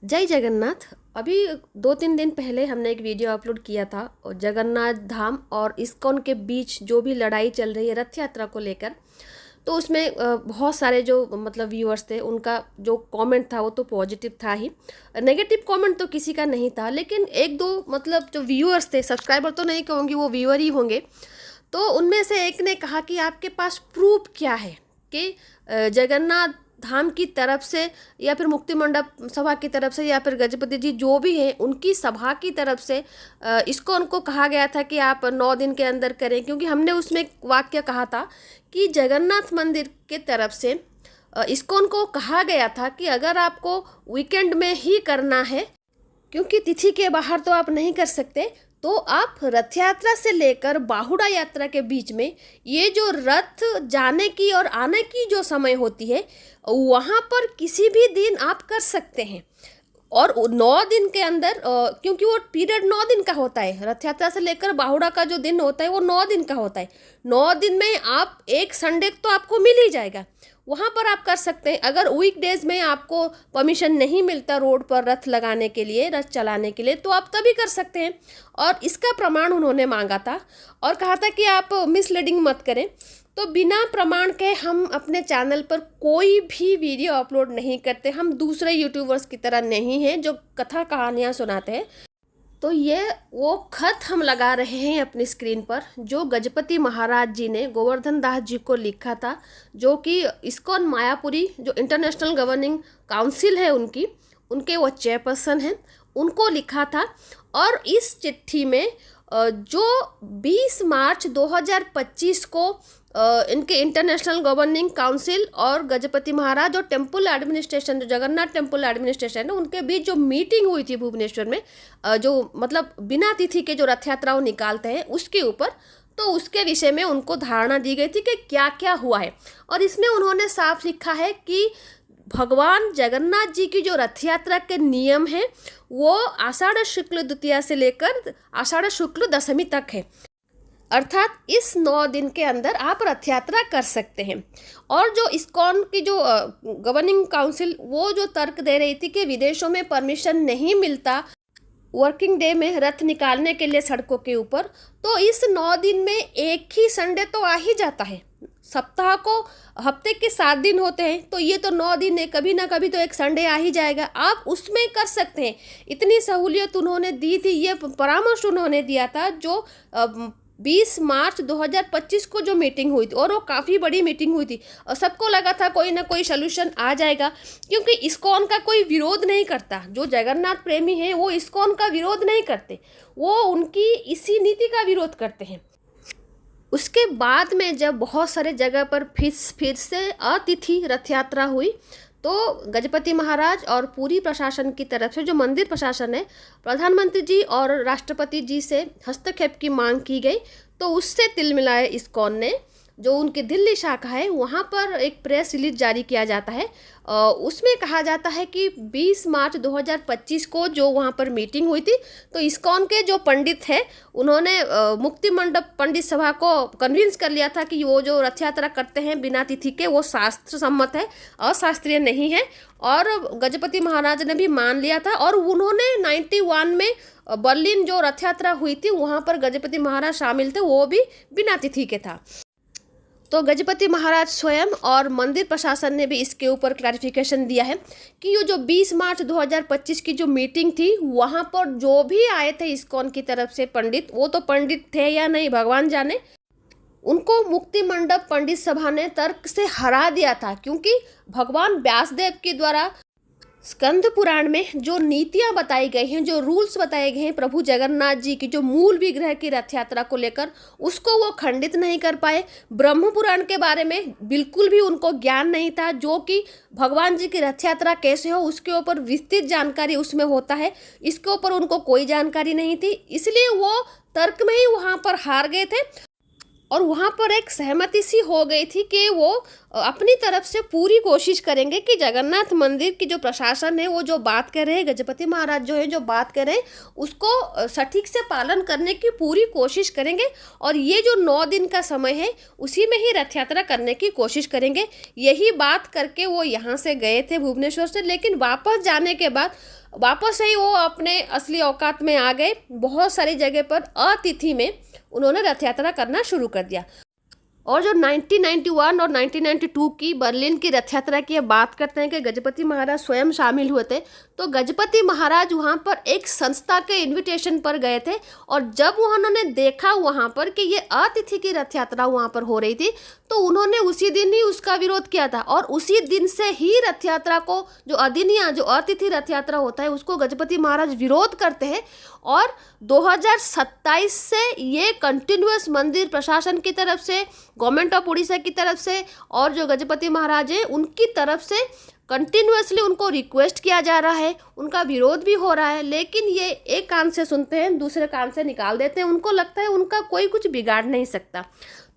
जय जगन्नाथ। अभी 2-3 दिन पहले हमने एक वीडियो अपलोड किया था और जगन्नाथ धाम और इस्कॉन के बीच जो भी लड़ाई चल रही है रथ यात्रा को लेकर। तो उसमें बहुत सारे जो मतलब व्यूअर्स थे, उनका जो कमेंट था वो तो पॉजिटिव था ही। नेगेटिव कमेंट तो किसी का नहीं था, लेकिन एक दो मतलब जो व्यूअर्स थे, सब्सक्राइबर तो नहीं कहूँगी, वो व्यूअर ही होंगे। तो उनमें से एक ने कहा कि आपके पास प्रूफ क्या है कि जगन्नाथ धाम की तरफ से या फिर मुक्ति मंडप सभा की तरफ से या फिर गजपति जी जो भी हैं उनकी सभा की तरफ से इसको उनको कहा गया था कि आप 9 दिन के अंदर करें। क्योंकि हमने उसमें एक वाक्य कहा था कि जगन्नाथ मंदिर के तरफ से इस्कॉन को कहा गया था कि अगर आपको वीकेंड में ही करना है, क्योंकि तिथि के बाहर तो आप नहीं कर सकते, तो आप रथ यात्रा से लेकर बाहुड़ा यात्रा के बीच में ये जो रथ जाने की और आने की जो समय होती है वहाँ पर किसी भी दिन आप कर सकते हैं। और 9 दिन के अंदर क्योंकि वो पीरियड 9 दिन का होता है, रथ यात्रा से लेकर बाहुड़ा का जो दिन होता है वो 9 दिन का होता है। 9 दिन में आप एक संडे तो आपको मिल ही जाएगा, वहाँ पर आप कर सकते हैं। अगर वीकडेज में आपको परमिशन नहीं मिलता रोड पर रथ लगाने के लिए, रथ चलाने के लिए, तो आप तभी कर सकते हैं। और इसका प्रमाण उन्होंने मांगा था और कहा था कि आप मिसलीडिंग मत करें। तो बिना प्रमाण के हम अपने चैनल पर कोई भी वीडियो अपलोड नहीं करते। हम दूसरे यूट्यूबर्स की तरह नहीं हैं जो कथा कहानियाँ सुनाते हैं। तो ये वो खत हम लगा रहे हैं अपनी स्क्रीन पर, जो गजपति महाराज जी ने गोवर्धन दास जी को लिखा था, जो कि इस्कॉन मायापुरी जो इंटरनेशनल गवर्निंग काउंसिल है उनके वो चेयरपर्सन हैं, उनको लिखा था। और इस चिट्ठी में जो 20 मार्च 2025 को इनके इंटरनेशनल गवर्निंग काउंसिल और गजपति महाराज और टेम्पल एडमिनिस्ट्रेशन, जो जगन्नाथ टेम्पल एडमिनिस्ट्रेशन है, उनके बीच जो मीटिंग हुई थी भुवनेश्वर में, जो मतलब बिना तिथि के जो रथ यात्राओं निकालते हैं उसके ऊपर, तो उसके विषय में उनको धारणा दी गई थी कि क्या क्या हुआ है। और इसमें उन्होंने साफ लिखा है कि भगवान जगन्नाथ जी की जो रथ यात्रा के नियम हैं वो आषाढ़ शुक्ल द्वितीया से लेकर आषाढ़ शुक्ल दशमी तक है, अर्थात इस 9 दिन के अंदर आप रथ यात्रा कर सकते हैं। और जो इस्कॉन की जो गवर्निंग काउंसिल वो जो तर्क दे रही थी कि विदेशों में परमिशन नहीं मिलता वर्किंग डे में रथ निकालने के लिए सड़कों के ऊपर, तो इस 9 दिन में एक ही संडे तो आ ही जाता है। सप्ताह को हफ्ते के 7 दिन होते हैं, तो ये तो 9 दिन है, कभी ना कभी तो एक संडे आ ही जाएगा, आप उसमें कर सकते हैं। इतनी सहूलियत उन्होंने दी थी, ये परामर्श उन्होंने दिया था जो 20 मार्च 2025 को जो मीटिंग हुई थी, और वो काफ़ी बड़ी मीटिंग हुई थी और सबको लगा था कोई ना कोई सलूशन आ जाएगा। क्योंकि इस्कॉन का कोई विरोध नहीं करता, जो जगन्नाथ प्रेमी हैं वो इस्कॉन का विरोध नहीं करते, वो उनकी इसी नीति का विरोध करते हैं। उसके बाद में जब बहुत सारे जगह पर फिर से अतिथि रथ यात्रा हुई, तो गजपति महाराज और पूरी प्रशासन की तरफ से, जो मंदिर प्रशासन है, प्रधानमंत्री जी और राष्ट्रपति जी से हस्तक्षेप की मांग की गई। तो उससे तिल मिलाए इस्कॉन ने, जो उनकी दिल्ली शाखा है, वहाँ पर एक प्रेस रिलीज जारी किया जाता है। उसमें कहा जाता है कि 20 मार्च 2025 को जो वहाँ पर मीटिंग हुई थी, तो इस्कॉन के जो पंडित हैं उन्होंने मुक्ति मंडप पंडित सभा को कन्विंस कर लिया था कि वो जो रथ यात्रा करते हैं बिना तिथि के वो शास्त्र सम्मत है, अशास्त्रीय नहीं है। और गजपति महाराज ने भी मान लिया था और उन्होंने 91 में बर्लिन जो रथ यात्रा हुई थी वहाँ पर गजपति महाराज शामिल थे, वो भी बिना तिथि के था। तो गजपति महाराज स्वयं और मंदिर प्रशासन ने भी इसके ऊपर क्लैरिफिकेशन दिया है कि ये जो 20 मार्च 2025 की जो मीटिंग थी, वहाँ पर जो भी आए थे इस्कॉन की तरफ से पंडित, वो तो पंडित थे या नहीं भगवान जाने, उनको मुक्ति मंडप पंडित सभा ने तर्क से हरा दिया था। क्योंकि भगवान व्यासदेव के द्वारा स्कंद पुराण में जो नीतियां बताई गई हैं, जो रूल्स बताए गए हैं प्रभु जगन्नाथ जी की जो मूल विग्रह की रथ यात्रा को लेकर, उसको वो खंडित नहीं कर पाए। ब्रह्म पुराण के बारे में बिल्कुल भी उनको ज्ञान नहीं था, जो कि भगवान जी की रथ यात्रा कैसे हो उसके ऊपर विस्तृत जानकारी उसमें होता है, इसके ऊपर उनको कोई जानकारी नहीं थी। इसलिए वो तर्क में ही वहाँ पर हार गए थे और वहाँ पर एक सहमति सी हो गई थी कि वो अपनी तरफ से पूरी कोशिश करेंगे कि जगन्नाथ मंदिर की जो प्रशासन है, वो जो बात कर रहे हैं, गजपति महाराज जो है जो बात कर रहे हैं, उसको सटीक से पालन करने की पूरी कोशिश करेंगे। और ये जो 9 दिन का समय है उसी में ही रथ यात्रा करने की कोशिश करेंगे। यही बात करके वो यहाँ से गए थे भुवनेश्वर से, लेकिन वापस जाने के बाद वापस से ही वो अपने असली औकात में आ गए। बहुत सारी जगह पर अतिथि में उन्होंने रथ यात्रा करना शुरू कर दिया। और जो 1991 और 1992 की बर्लिन की रथ यात्रा की बात करते हैं कि गजपति महाराज स्वयं शामिल हुए थे, तो गजपति महाराज वहाँ पर एक संस्था के इनविटेशन पर गए थे, और जब उन्होंने देखा वहाँ पर कि ये अतिथि की रथ यात्रा वहाँ पर हो रही थी, तो उन्होंने उसी दिन ही उसका विरोध किया था। और उसी दिन से ही रथ यात्रा को, जो अदिनिया, जो अतिथि रथ यात्रा होता है, उसको गजपति महाराज विरोध करते हैं। और 2027 से ये कंटिन्यूअस मंदिर प्रशासन की तरफ से, गवर्नमेंट ऑफ उड़ीसा की तरफ से और जो गजपति महाराज हैं उनकी तरफ से कंटिन्यूअसली उनको रिक्वेस्ट किया जा रहा है, उनका विरोध भी हो रहा है। लेकिन ये एक कान से सुनते हैं, दूसरे कान से निकाल देते हैं। उनको लगता है उनका कोई कुछ बिगाड़ नहीं सकता।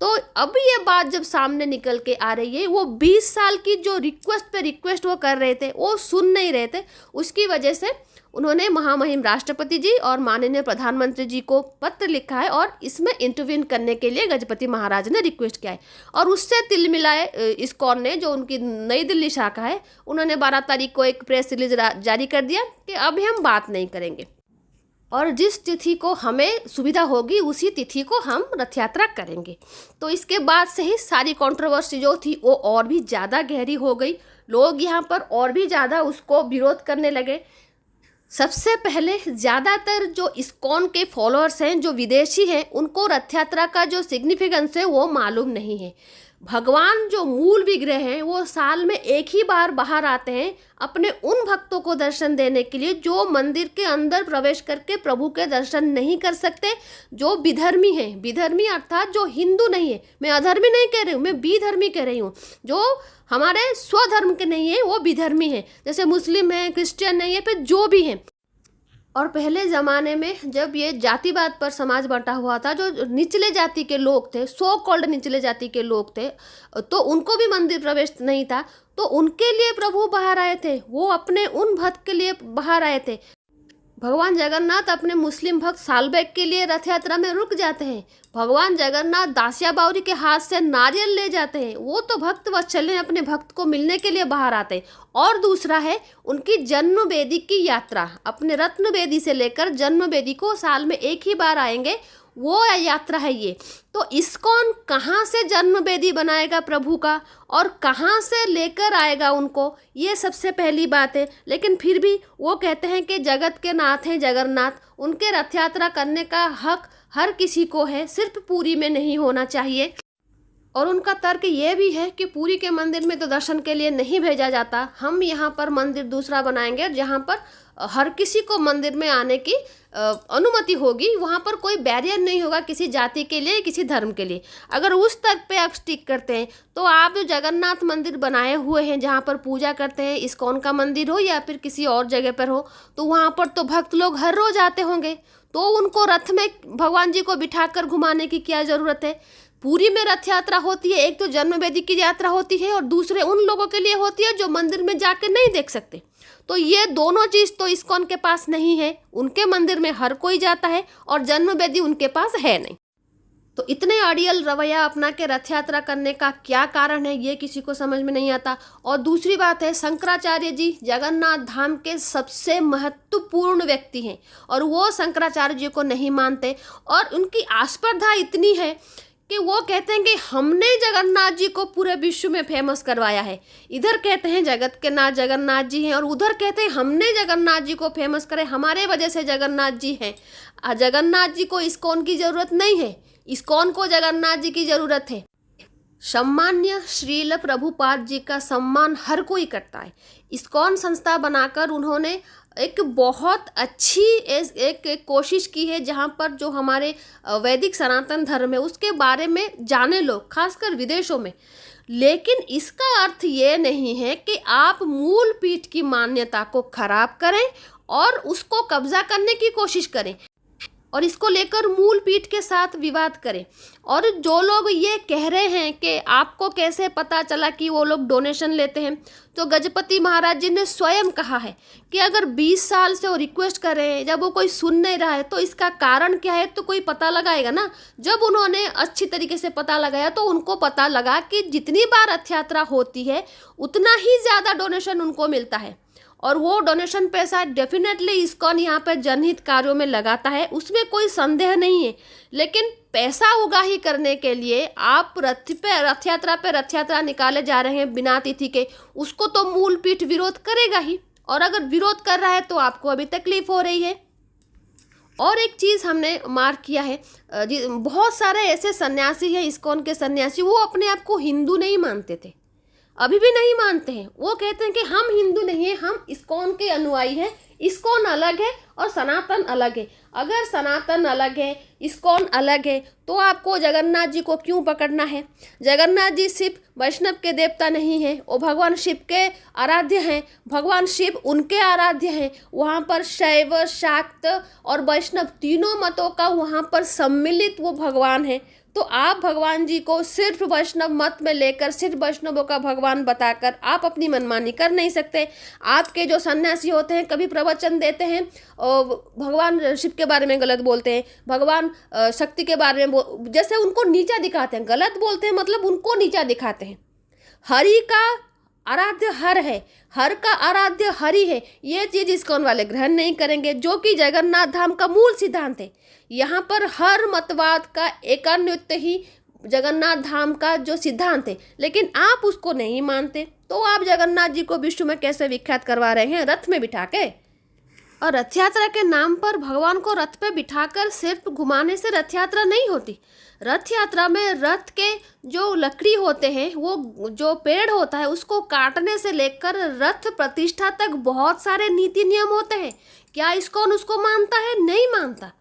तो अब ये बात जब सामने निकल के आ रही है, वो 20 साल की जो रिक्वेस्ट पे रिक्वेस्ट वो कर रहे थे, वो सुन नहीं रहे थे। उसकी वजह से उन्होंने महामहिम राष्ट्रपति जी और माननीय प्रधानमंत्री जी को पत्र लिखा है, और इसमें इंटरवीन करने के लिए गजपति महाराज ने रिक्वेस्ट किया है। और उससे तिल मिलाए इस्कॉन ने, जो उनकी नई दिल्ली शाखा है, उन्होंने 12 तारीख को एक प्रेस रिलीज जारी कर दिया कि अब हम बात नहीं करेंगे, और जिस तिथि को हमें सुविधा होगी उसी तिथि को हम रथ यात्रा करेंगे। तो इसके बाद से ही सारी कंट्रोवर्सी जो थी वो और भी ज़्यादा गहरी हो गई। लोग यहाँ पर और भी ज़्यादा उसको विरोध करने लगे। सबसे पहले ज़्यादातर जो इस्कॉन के फॉलोअर्स हैं, जो विदेशी हैं, उनको रथ यात्रा का जो सिग्निफिकेंस है वो मालूम नहीं है। भगवान जो मूल विग्रह हैं वो साल में एक ही बार बाहर आते हैं अपने उन भक्तों को दर्शन देने के लिए जो मंदिर के अंदर प्रवेश करके प्रभु के दर्शन नहीं कर सकते, जो विधर्मी हैं। विधर्मी अर्थात जो हिंदू नहीं है, मैं अधर्मी नहीं कह रही हूँ, मैं विधर्मी कह रही हूँ। जो हमारे स्वधर्म के नहीं है वो विधर्मी हैं, जैसे मुस्लिम हैं, क्रिश्चियन नहीं है, फिर जो भी हैं। और पहले ज़माने में जब ये जातिवाद पर समाज बंटा हुआ था, जो निचले जाति के लोग थे, सो कॉल्ड निचले जाति के लोग थे, तो उनको भी मंदिर प्रवेश नहीं था, तो उनके लिए प्रभु बाहर आए थे। वो अपने उन भक्त के लिए बाहर आए थे। भगवान जगन्नाथ अपने मुस्लिम भक्त सालबेग के लिए रथ यात्रा में रुक जाते हैं। भगवान जगन्नाथ दासिया बावरी के हाथ से नारियल ले जाते हैं। वो तो भक्त वत्सल हैं, अपने भक्त को मिलने के लिए बाहर आते हैं। और दूसरा है उनकी जन्म वेदी की यात्रा, अपने रत्न वेदी से लेकर जन्म वेदी को साल में एक ही बार आएंगे, वो यात्रा है ये। तो इस्कॉन कहाँ से जन्म वेदी बनाएगा प्रभु का और कहाँ से लेकर आएगा उनको, ये सबसे पहली बात है। लेकिन फिर भी वो कहते हैं कि जगत के नाथ हैं जगन्नाथ, उनके रथ यात्रा करने का हक हर किसी को है, सिर्फ पुरी में नहीं होना चाहिए। और उनका तर्क ये भी है कि पुरी के मंदिर में तो दर्शन के लिए नहीं भेजा जाता, हम यहाँ पर मंदिर दूसरा बनाएंगे जहाँ पर हर किसी को मंदिर में आने की अनुमति होगी। वहाँ पर कोई बैरियर नहीं होगा किसी जाति के लिए, किसी धर्म के लिए। अगर उस तर्क पे आप स्टिक करते हैं तो आप जो जगन्नाथ मंदिर बनाए हुए हैं जहाँ पर पूजा करते हैं, इस्कॉन का मंदिर हो या फिर किसी और जगह पर हो, तो वहाँ पर तो भक्त लोग हर रोज आते होंगे, तो उनको रथ में भगवान जी को बिठाकर घुमाने की क्या ज़रूरत है। पुरी में रथ यात्रा होती है, एक तो जन्म वेदी की यात्रा होती है और दूसरे उन लोगों के लिए होती है जो मंदिर में जाके नहीं देख सकते। तो ये दोनों चीज़ तो इस्कॉन के पास नहीं है। उनके मंदिर में हर कोई जाता है और जन्म वेदी उनके पास है नहीं। तो इतने अड़ियल रवैया अपना के रथ यात्रा करने का क्या कारण है, ये किसी को समझ में नहीं आता। और दूसरी बात है, शंकराचार्य जी जगन्नाथ धाम के सबसे महत्वपूर्ण व्यक्ति हैं और वो शंकराचार्य जी को नहीं मानते। और उनकी आस्पर्धा इतनी है कि वो कहते हैं कि हमने जगन्नाथ जी को पूरे विश्व में फेमस करवाया है। इधर कहते हैं जगत के नाथ जगन्नाथ जी हैं और उधर कहते हैं हमने जगन्नाथ जी को फेमस करे, हमारे वजह से जगन्नाथ जी हैं। जगन्नाथ जी को इस्कॉन की ज़रूरत नहीं है, इस्कॉन को जगन्नाथ जी की ज़रूरत है। सम्मान्य श्रील प्रभुपाद जी का सम्मान हर कोई करता है। इस्कॉन संस्था बनाकर उन्होंने एक बहुत अच्छी एक कोशिश की है जहाँ पर जो हमारे वैदिक सनातन धर्म है उसके बारे में जाने लोग, खासकर विदेशों में। लेकिन इसका अर्थ ये नहीं है कि आप मूल पीठ की मान्यता को खराब करें और उसको कब्जा करने की कोशिश करें और इसको लेकर मूल पीठ के साथ विवाद करें। और जो लोग ये कह रहे हैं कि आपको कैसे पता चला कि वो लोग डोनेशन लेते हैं, तो गजपति महाराज जी ने स्वयं कहा है कि अगर 20 साल से वो रिक्वेस्ट कर रहे हैं, जब वो कोई सुन नहीं रहा है तो इसका कारण क्या है, तो कोई पता लगाएगा ना। जब उन्होंने अच्छी तरीके से पता लगाया तो उनको पता लगा कि जितनी बार रथ यात्रा होती है उतना ही ज़्यादा डोनेशन उनको मिलता है। और वो डोनेशन पैसा डेफिनेटली इस्कॉन यहाँ पर जनहित कार्यों में लगाता है, उसमें कोई संदेह नहीं है। लेकिन पैसा उगाही करने के लिए आप रथ यात्रा निकाले जा रहे हैं बिना तिथि के, उसको तो मूल पीठ विरोध करेगा ही। और अगर विरोध कर रहा है तो आपको अभी तकलीफ हो रही है। और एक चीज़ हमने मार्क किया है, बहुत सारे ऐसे सन्यासी हैं, इस्कॉन के सन्यासी, वो अपने आप को हिंदू नहीं मानते थे, अभी भी नहीं मानते हैं। वो कहते हैं कि हम हिंदू नहीं हैं, हम इस्कॉन के अनुयायी हैं। इस्कॉन अलग है और सनातन अलग है। अगर सनातन अलग है, इस्कॉन अलग है, तो आपको जगन्नाथ जी को क्यों पकड़ना है? जगन्नाथ जी सिर्फ वैष्णव के देवता नहीं हैं, वो भगवान शिव के आराध्य हैं। भगवान शिव उनके आराध्य हैं। वहाँ पर शैव, शाक्त और वैष्णव तीनों मतों का वहाँ पर सम्मिलित वो भगवान है। तो आप भगवान जी को सिर्फ वैष्णव मत में लेकर, सिर्फ वैष्णवों का भगवान बताकर आप अपनी मनमानी कर नहीं सकते। आपके जो सन्यासी होते हैं, कभी प्रवचन देते हैं और भगवान शिव के बारे में गलत बोलते हैं, भगवान शक्ति के बारे में जैसे उनको नीचा दिखाते हैं। गलत बोलते हैं मतलब उनको नीचा दिखाते हैं। हरि का आराध्य हर है, हर का आराध्य हरि है, ये चीज़ इस्कॉन वाले ग्रहण नहीं करेंगे, जो कि जगन्नाथ धाम का मूल सिद्धांत है। यहाँ पर हर मतवाद का एकान्वयत्व ही जगन्नाथ धाम का जो सिद्धांत है, लेकिन आप उसको नहीं मानते, तो आप जगन्नाथ जी को विश्व में कैसे विख्यात करवा रहे हैं रथ में बिठा के? और रथ यात्रा के नाम पर भगवान को रथ पे बिठाकर सिर्फ घुमाने से रथ यात्रा नहीं होती। रथ यात्रा में रथ के जो लकड़ी होते हैं, वो जो पेड़ होता है, उसको काटने से लेकर रथ प्रतिष्ठा तक बहुत सारे नीति नियम होते हैं। क्या इस्कॉन उसको मानता है? नहीं मानता।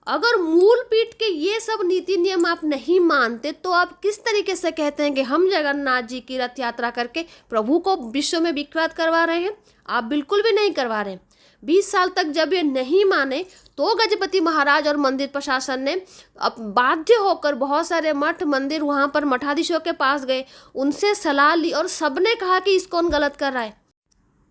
अगर मूल पीठ के ये सब नीति नियम आप नहीं मानते, तो आप किस तरीके से कहते हैं कि हम जगन्नाथ जी की रथ यात्रा करके प्रभु को विश्व में विख्यात करवा रहे हैं? आप बिल्कुल भी नहीं करवा रहे हैं। 20 साल तक जब ये नहीं माने, तो गजपति महाराज और मंदिर प्रशासन ने अब बाध्य होकर बहुत सारे मठ मंदिर वहाँ पर मठाधीशों के पास गए, उनसे सलाह ली और सबने कहा कि इस्कॉन गलत कर रहा है।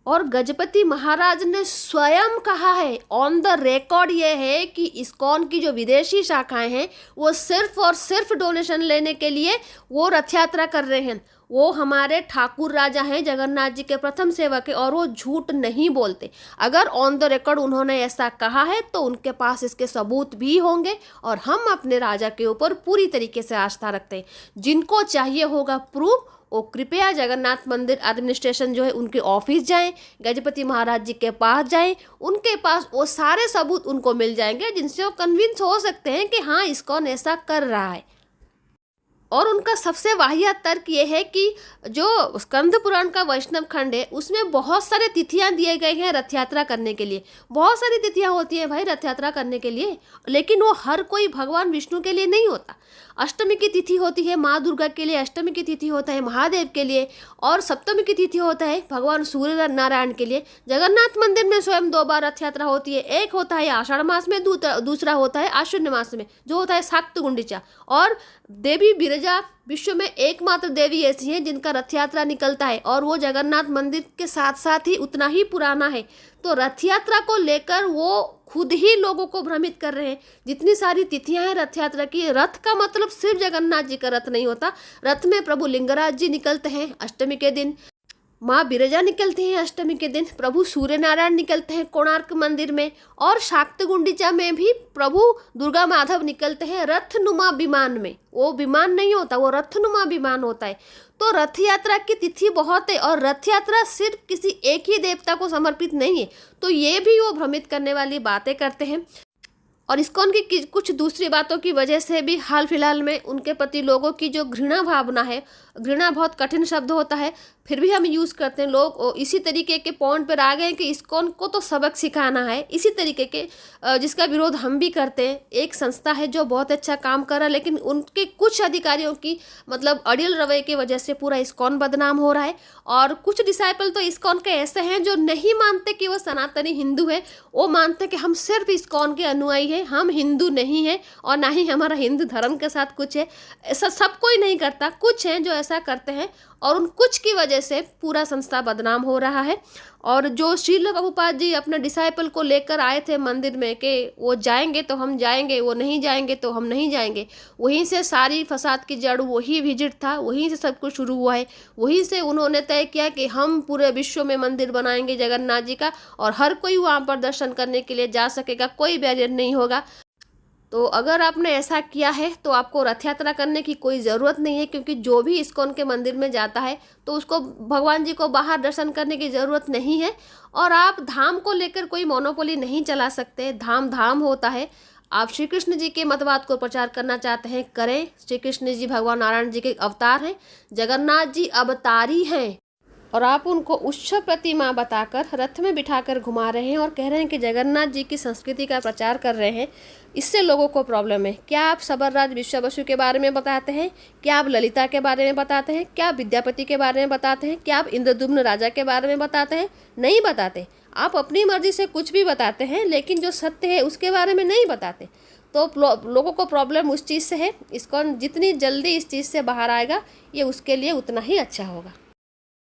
और गजपति महाराज ने स्वयं कहा है, ऑन द रिकॉर्ड ये है कि इस्कॉन की जो विदेशी शाखाएं हैं, वो सिर्फ और सिर्फ डोनेशन लेने के लिए वो रथ यात्रा कर रहे हैं। वो हमारे ठाकुर राजा हैं, जगन्नाथ जी के प्रथम सेवक है, और वो झूठ नहीं बोलते। अगर ऑन द रिकॉर्ड उन्होंने ऐसा कहा है तो उनके पास इसके सबूत भी होंगे, और हम अपने राजा के ऊपर पूरी तरीके से आस्था रखते हैं। जिनको चाहिए होगा प्रूफ, वो कृपया जगन्नाथ मंदिर एडमिनिस्ट्रेशन जो है उनके ऑफिस जाएं, गजपति महाराज जी के पास जाएं, उनके पास वो सारे सबूत उनको मिल जाएंगे जिनसे वो कन्विंस हो सकते हैं कि हाँ, इस्कॉन ऐसा कर रहा है। और उनका सबसे वाहियात तर्क ये है कि जो स्कंद पुराण का वैष्णव खंड है, उसमें बहुत सारे तिथियां दिए गए हैं रथ यात्रा करने के लिए। बहुत सारी तिथियां होती हैं भाई रथ यात्रा करने के लिए, लेकिन वो हर कोई भगवान विष्णु के लिए नहीं होता। अष्टमी की तिथि होती है माँ दुर्गा के लिए, अष्टमी की तिथि होता है महादेव के लिए, और सप्तमी की तिथि होता है भगवान सूर्य नारायण के लिए। जगन्नाथ मंदिर में स्वयं 2 बार रथ यात्रा होती है। एक होता है आषाढ़ मास में, दूसरा होता है आश्विन मास में, जो होता है शाक्त गुंडिचा। और देवी बिरजा विश्व में एकमात्र देवी ऐसी है जिनका रथ यात्रा निकलता है, और वो जगन्नाथ मंदिर के साथ साथ ही उतना ही पुराना है। तो रथ यात्रा को लेकर वो खुद ही लोगों को भ्रमित कर रहे हैं। जितनी सारी तिथियां हैं रथ यात्रा की, रथ का मतलब सिर्फ जगन्नाथ जी का रथ नहीं होता। रथ में प्रभु लिंगराज जी निकलते हैं अष्टमी के दिन, माँ बिरजा निकलती हैं अष्टमी के दिन, प्रभु सूर्य नारायण निकलते हैं कोणार्क मंदिर में, और शाक्त गुंडिचा में भी प्रभु दुर्गा माधव निकलते हैं रथनुमा विमान में। वो विमान नहीं होता, वो रथनुमा विमान होता है। तो रथ यात्रा की तिथि बहुत है, और रथ यात्रा सिर्फ किसी एक ही देवता को समर्पित नहीं है। तो ये भी वो भ्रमित करने वाली बातें करते हैं। और इस्कॉन की कुछ दूसरी बातों की वजह से भी हाल फिलहाल में उनके प्रति लोगों की जो घृणा भावना है, घृणा बहुत कठिन शब्द होता है, फिर भी हम यूज़ करते हैं। लोग इसी तरीके के पॉइंट पर आ गए हैं कि इस्कॉन को तो सबक सिखाना है, इसी तरीके के जिसका विरोध हम भी करते हैं। एक संस्था है जो बहुत अच्छा काम कर रहा है, लेकिन उनके कुछ अधिकारियों की मतलब अड़ियल रवैये की वजह से पूरा इस्कॉन बदनाम हो रहा है। और कुछ डिसाइपल तो इस्कॉन के ऐसे हैं जो नहीं मानते कि वो सनातनी हिंदू है, वो मानते कि हम सिर्फ इस्कॉन के अनुयायी हैं, हम हिंदू नहीं हैं, और ना ही हमारा हिंदू धर्म के साथ कुछ है। ऐसा सब कोई नहीं करता, कुछ हैं जो ऐसा करते हैं, और उन कुछ की वजह वजह से पूरा संस्था बदनाम हो रहा है। और जो श्रील प्रभुपाद जी अपने डिसाइपल को लेकर आए थे मंदिर में कि वो जाएंगे तो हम जाएंगे, वो नहीं जाएंगे तो हम नहीं जाएंगे, वहीं से सारी फसाद की जड़ वही विजिट था, वहीं से सब कुछ शुरू हुआ है। वहीं से उन्होंने तय किया कि हम पूरे विश्व में मंदिर बनाएंगे जगन्नाथ जी का, और हर कोई वहाँ पर दर्शन करने के लिए जा सकेगा, कोई बैरियर नहीं होगा। तो अगर आपने ऐसा किया है तो आपको रथ यात्रा करने की कोई ज़रूरत नहीं है, क्योंकि जो भी इस्कॉन के मंदिर में जाता है तो उसको भगवान जी को बाहर दर्शन करने की ज़रूरत नहीं है। और आप धाम को लेकर कोई मोनोपोली नहीं चला सकते, धाम धाम होता है। आप श्री कृष्ण जी के मतवाद को प्रचार करना चाहते हैं, करें। श्री कृष्ण जी भगवान नारायण जी के अवतार हैं, जगन्नाथ जी अवतारी हैं, और आप उनको उच्च प्रतिमा बताकर रथ में बिठाकर घुमा रहे हैं और कह रहे हैं कि जगन्नाथ जी की संस्कृति का प्रचार कर रहे हैं। इससे लोगों को प्रॉब्लम है। क्या आप सबरराज विश्वावसु के बारे में बताते हैं? क्या आप ललिता के बारे में बताते हैं? क्या आप विद्यापति के बारे में बताते हैं? क्या आप इंद्रद्युम्न राजा के बारे में बताते हैं? नहीं बताते। आप अपनी मर्जी से कुछ भी बताते हैं, लेकिन जो सत्य है उसके बारे में नहीं बताते। तो लोगों को प्रॉब्लम उस चीज़ से है। इस्कॉन जितनी जल्दी इस चीज़ से बाहर आएगा, ये उसके लिए उतना ही अच्छा होगा।